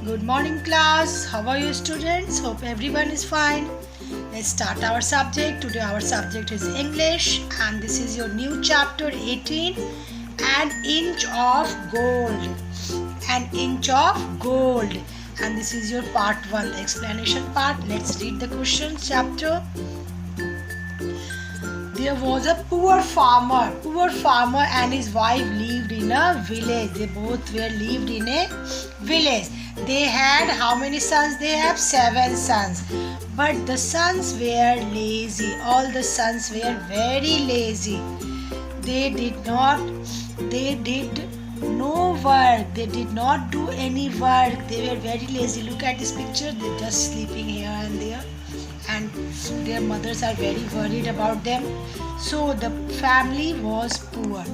Good morning class. How are you students? Hope everyone is fine. Let's start our subject. Today our subject is English and this is your new chapter 18, An Inch of Gold. An Inch of Gold. And this is your part 1, the explanation part. Let's read the question chapter. There was a poor farmer and his wife lived in a village. They both lived in a village. They had how many sons? They have 7 sons. But the sons were lazy. All the sons were very lazy. They did no work. They did not do any work. They were very lazy. Look at this picture. They're just sleeping here and there. And their mothers are very worried about them. So the family was poor.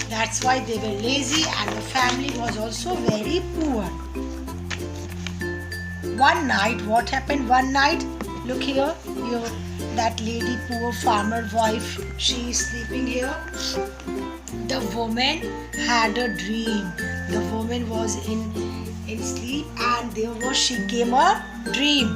That's why they were lazy and the family was also very poor. One night, what happened one night? Look here, that lady, poor farmer wife, she is sleeping here. The woman had a dream. The woman was in sleep and she came a dream.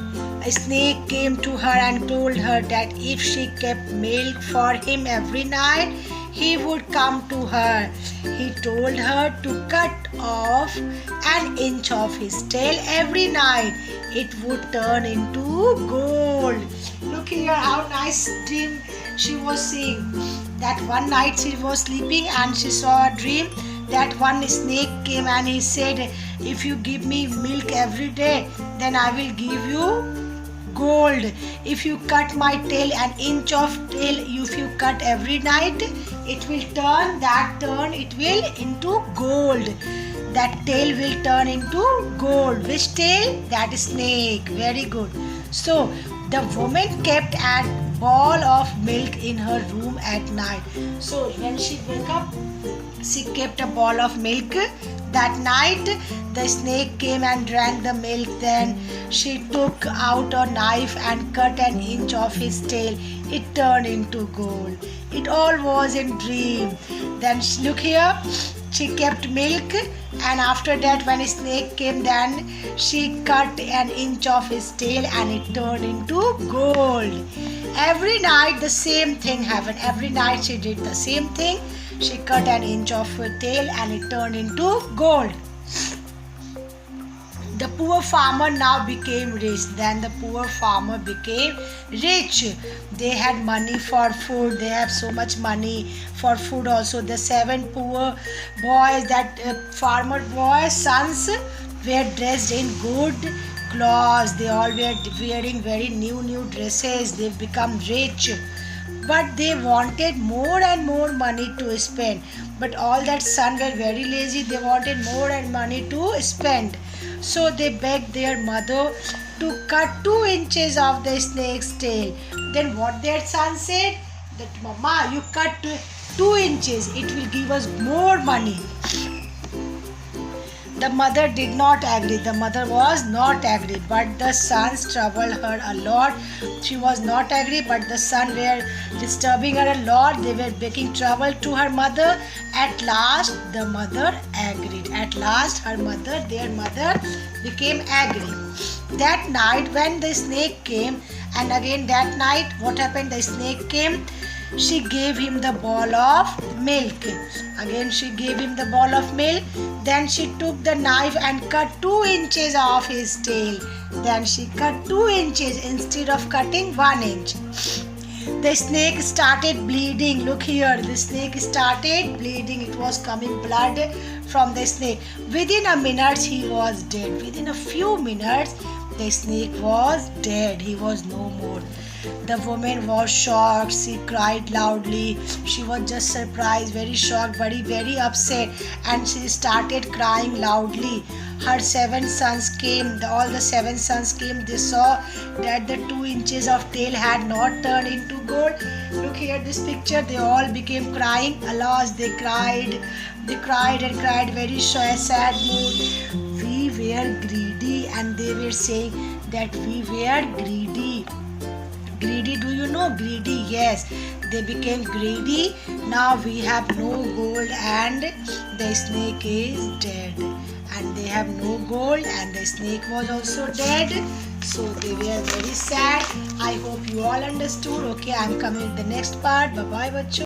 A snake came to her and told her that if she kept milk for him every night, he would come to her. He told her to cut off an inch of his tail every night. It would turn into gold. Look here how nice dream she was seeing. That one night she was sleeping and she saw a dream that one snake came and he said, if you give me milk every day, then I will give you gold. If you cut my tail, an inch of tail, if you cut every night, it will turn into gold. That tail will turn into gold. Which tail? That is snake. Very good. So the woman kept a ball of milk in her room at night. So when she woke up, she kept a ball of milk. That night the snake came and drank the milk. Then she took out a knife and cut an inch of his tail. It turned into gold. It all was in dream. Then look here, she kept milk and after that when a snake came, then she cut an inch of his tail and it turned into gold. Every night the same thing happened. Every night she did the same thing. She cut an inch of her tail and it turned into gold. The poor farmer now became rich. Then the poor farmer became rich. They had money for food. They have so much money for food also. The 7 poor boys, that farmer boys' sons, were dressed in good clothes. They all were wearing very new dresses. They've become rich. But they wanted more and more money to spend. But all that sons were very lazy. They wanted more and money to spend. So they begged their mother to cut 2 inches of the snake's tail. Then what their son said? That Mama, you cut 2 inches. It will give us more money. The mother did not agree. The mother was not agree, but the sons troubled her a lot. She was not agree, but the sons were disturbing her a lot. They were making trouble to her mother. At last, the mother agreed. At last, their mother became angry. That night, when the snake came, and again that night, what happened? The snake came. She gave him the ball of milk. Again she gave him the ball of milk. Then she took the knife and cut 2 inches off his tail. Then she cut 2 inches instead of cutting 1 inch. The snake started bleeding. Look here, the snake started bleeding. It was coming blood from the snake. Within a minute he was dead. Within a few minutes the snake was dead. He was no more. The woman was shocked. She cried loudly. She was just surprised, very shocked, very upset, and she started crying loudly. Her 7 sons came. All the 7 sons came. They saw that the 2 inches of tail had not turned into gold. Look here, this picture. They all became crying. Alas, they cried. They cried and cried, very sad mood. We were greedy, and they were saying that we were greedy. Greedy, do you know greedy? Yes, they became greedy. Now we have no gold and the snake is dead. and they have no gold, and the snake was also dead. So they were very sad. I hope you all understood. Okay, I'm coming in the next part. Bye bye, bachcho.